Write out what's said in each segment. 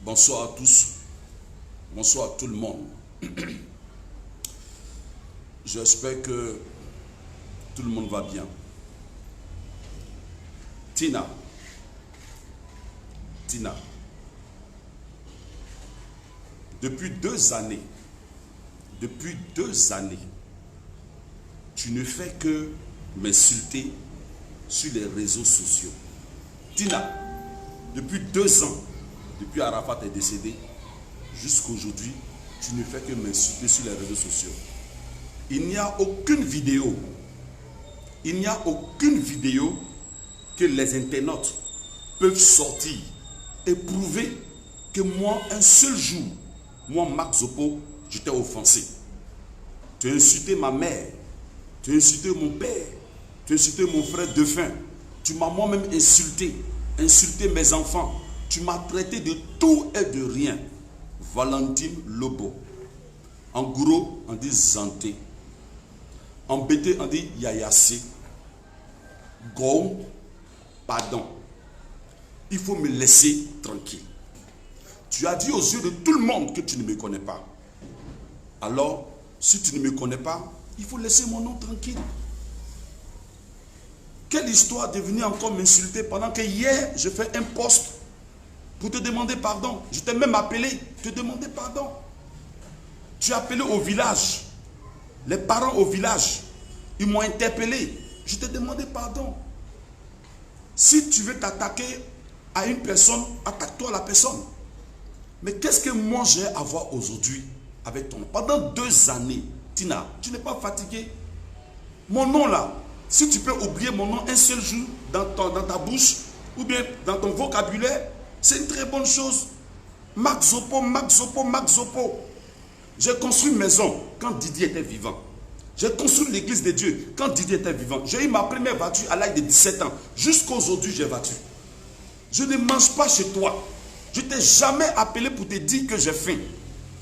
Bonsoir à tous. Bonsoir à tout le monde. J'espère que tout le monde va bien. Tina. Depuis 2 années, tu ne fais que m'insulter sur les réseaux sociaux. Tina, depuis 2 ans, depuis Arafat est décédé, jusqu'à aujourd'hui, tu ne fais que m'insulter sur les réseaux sociaux. Il n'y a aucune vidéo, que les internautes peuvent sortir et prouver que moi, un seul jour, moi, Marc Zopo, je t'ai offensé. Tu as insulté ma mère, tu as insulté mon père, tu as insulté mon frère défunt, tu m'as moi-même insulté mes enfants, tu m'as traité de tout et de rien. Valentine Lobo. En gros, on dit Zanté. En BT, on dit Yayassé. Gom, pardon. Il faut me laisser tranquille. Tu as dit aux yeux de tout le monde que tu ne me connais pas. Alors, si tu ne me connais pas, il faut laisser mon nom tranquille. Quelle histoire de venir encore m'insulter pendant que hier, je fais un post pour te demander pardon. Je t'ai même appelé, te demander pardon. Tu as appelé au village. Les parents au village, ils m'ont interpellé. Je t'ai demandé pardon. Si tu veux t'attaquer à une personne, attaque-toi à la personne. Mais qu'est-ce que moi j'ai à voir aujourd'hui avec ton nom? Pendant 2 années, Tina, tu n'es pas fatigué? Mon nom là, si tu peux oublier mon nom un seul jour dans ta bouche ou bien dans ton vocabulaire, c'est une très bonne chose. Marc Zopo. J'ai construit une maison quand Didier était vivant. J'ai construit l'église de Dieu quand Didier était vivant. J'ai eu ma première voiture à l'âge de 17 ans. Jusqu'à aujourd'hui, j'ai voiture. Je ne mange pas chez toi. Je ne t'ai jamais appelé pour te dire que j'ai faim.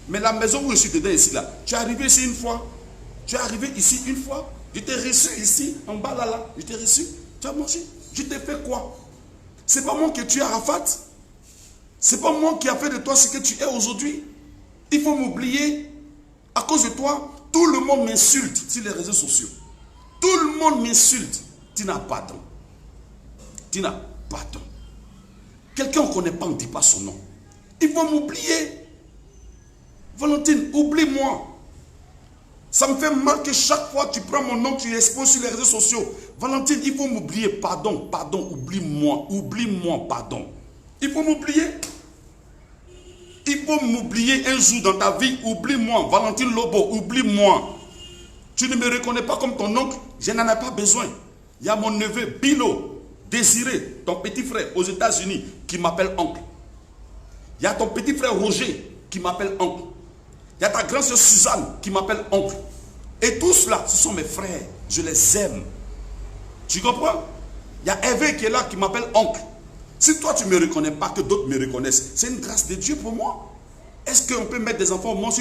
Mais la maison où je suis dedans ici, là, tu es arrivé ici une fois. Tu es arrivé ici une fois. Je t'ai reçu ici, en bas là. Je t'ai reçu. Tu as mangé. Je t'ai fait quoi? C'est pas moi que tu es Arafat. C'est pas moi qui a fait de toi ce que tu es aujourd'hui. Il faut m'oublier. À cause de toi, tout le monde m'insulte sur les réseaux sociaux. Tout le monde m'insulte. Tina, pardon. Quelqu'un qu'on ne connaît pas, on ne dit pas son nom. Il faut m'oublier. Valentine, oublie-moi. Ça me fait mal que chaque fois tu prends mon nom, tu l'exposes sur les réseaux sociaux. Valentine, il faut m'oublier. Pardon, oublie-moi, pardon. Il faut m'oublier. Il faut m'oublier un jour dans ta vie. Oublie-moi. Valentine Lobo, oublie-moi. Tu ne me reconnais pas comme ton oncle. Je n'en ai pas besoin. Il y a mon neveu Bilo, Désiré, ton petit frère aux États-Unis qui m'appelle oncle. Il y a ton petit frère Roger qui m'appelle oncle. Il y a ta grande soeur Suzanne qui m'appelle oncle. Et tous cela, ce sont mes frères. Je les aime. Tu comprends? Il y a Hervé qui est là qui m'appelle oncle. Si toi tu ne me reconnais pas, que d'autres me reconnaissent, c'est une grâce de Dieu pour moi. Est-ce qu'on peut mettre des enfants au monde?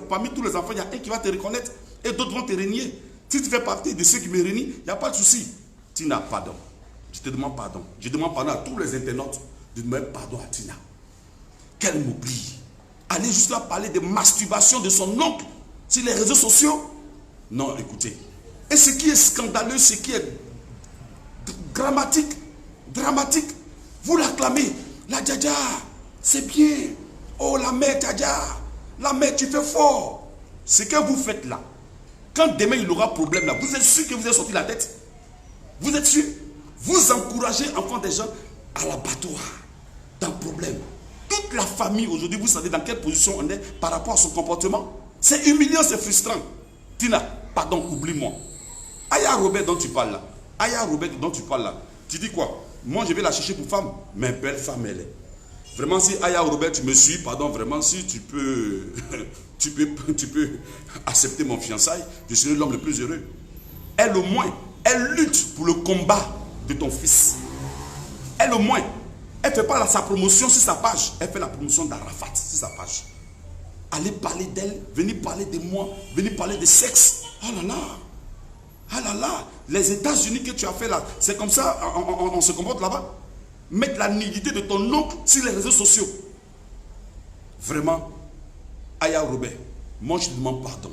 Parmi tous les enfants, il y a un qui va te reconnaître et d'autres vont te régner. Si tu fais partie de ceux qui me régnent, il n'y a pas de souci. Tina, pardon. Je te demande pardon. Je demande pardon à tous les internautes de demander pardon à Tina. Qu'elle m'oublie. Aller juste là parler de masturbation de son oncle sur les réseaux sociaux. Non, écoutez. Et ce qui est scandaleux, ce qui est dramatique, vous l'acclamez. La Djadja, c'est bien. Oh, la mère Djadja, la mère, tu fais fort. Ce que vous faites là, quand demain il aura problème là, vous êtes sûr que vous avez sorti la tête? Vous êtes sûr? Vous encouragez enfants des gens à l'abattoir, dans le problème. Toute la famille aujourd'hui, vous savez dans quelle position on est par rapport à son comportement? C'est humiliant, c'est frustrant. Tina, pardon, oublie-moi. Aya Robert dont tu parles là, tu dis quoi? Moi je vais la chercher pour femme. Mais belle femme elle est. Vraiment si Aya Robert tu me suis, pardon, vraiment si tu peux tu peux accepter mon fiançailles, je serai l'homme le plus heureux. Elle au moins, elle lutte pour le combat de ton fils. Elle au moins, elle ne fait pas sa promotion sur sa page, elle fait la promotion d'Arafat sur sa page. Allez parler d'elle, venez parler de moi, venez parler de sexe. Oh là là. Ah là là, les États-Unis que tu as fait là, c'est comme ça, on se comporte là-bas. Mettre la nudité de ton oncle sur les réseaux sociaux. Vraiment, Aya Robert, moi je demande pardon.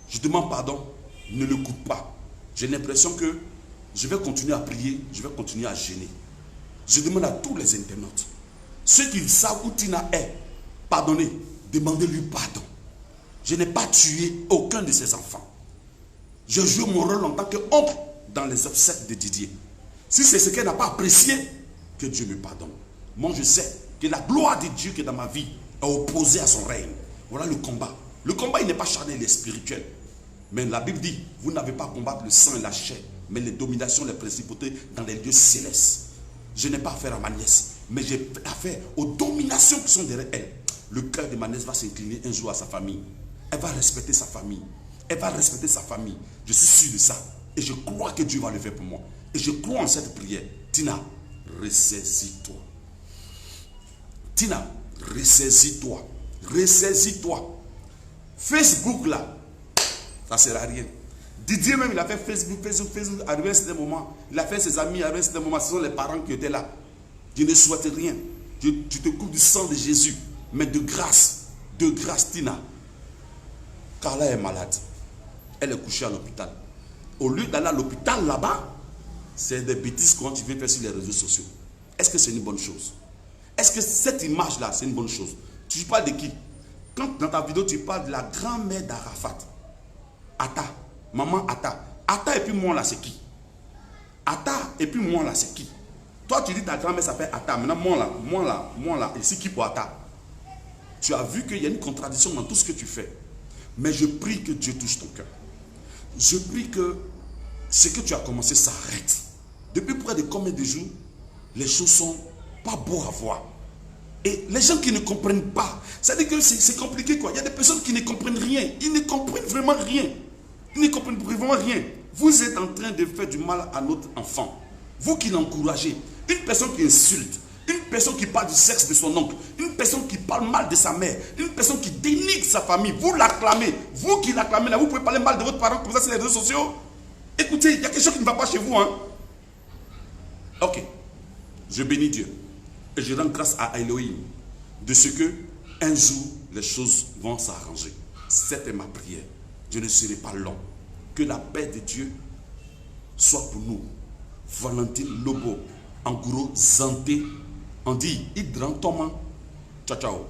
Je demande pardon, ne le coupe pas. J'ai l'impression que je vais continuer à prier, je vais continuer à gêner. Je demande à tous les internautes, ceux qui savent où Tina est, pardonnez, demandez-lui pardon. Je n'ai pas tué aucun de ses enfants. Je joue mon rôle en tant qu'oncle dans les obsèques de Didier. Si c'est ce qu'elle n'a pas apprécié, que Dieu me pardonne. Moi je sais que la gloire de Dieu qui est dans ma vie est opposée à son règne. Voilà le combat. Le combat il n'est pas charnel, il est spirituel. Mais la Bible dit, vous n'avez pas à combattre le sang et la chair, mais les dominations, les principautés dans les lieux célestes. Je n'ai pas affaire à ma nièce, mais j'ai affaire aux dominations qui sont derrière elle. Le cœur de ma nièce va s'incliner un jour à sa famille. Elle va respecter sa famille. Elle va respecter sa famille. Je suis sûr de ça. Et je crois que Dieu va le faire pour moi. Et je crois en cette prière. Tina, ressaisis-toi. Tina, ressaisis-toi. Ressaisis-toi. Facebook là, ça ne sert à rien. Didier même, il a fait Facebook, arrivé à un certain moment. Il a fait ses amis, arrivé à un certain moment. Ce sont les parents qui étaient là. Je ne souhaite rien. Tu te coupes du sang de Jésus. Mais de grâce, Tina. Carla est malade. Elle est couchée à l'hôpital. Au lieu d'aller à l'hôpital là-bas, c'est des bêtises qu'on tu viens faire sur les réseaux sociaux. Est-ce que c'est une bonne chose? Est-ce que cette image-là, c'est une bonne chose? Tu parles de qui? Quand dans ta vidéo, tu parles de la grand-mère d'Arafat. Atta, maman Atta. Atta et puis moi là, c'est qui? Atta et puis moi là, c'est qui? Toi, tu dis ta grand-mère s'appelle Atta. Maintenant, moi là, et c'est qui pour Atta? Tu as vu qu'il y a une contradiction dans tout ce que tu fais. Mais je prie que Dieu touche ton cœur. Je prie que ce que tu as commencé s'arrête. Depuis près de combien de jours, les choses sont pas beaux à voir. Et les gens qui ne comprennent pas, ça veut dire que c'est compliqué quoi. Il y a des personnes qui ne comprennent rien. Ils ne comprennent vraiment rien. Ils ne comprennent vraiment rien. Vous êtes en train de faire du mal à notre enfant. Vous qui l'encouragez. Une personne qui insulte, une personne qui parle du sexe de son oncle, une personne qui parle mal de sa mère, une personne qui dénigre sa famille, vous l'acclamez. Vous qui l'acclamez là, vous pouvez parler mal de votre parent comme ça sur les réseaux sociaux. Écoutez, il y a quelque chose qui ne va pas chez vous. Hein? Ok. Je bénis Dieu. Et je rends grâce à Elohim de ce que un jour les choses vont s'arranger. C'était ma prière. Je ne serai pas long. Que la paix de Dieu soit pour nous. Valentine Lobo, en gros, Zanté, on dit Hydran Thomas. Ciao, ciao.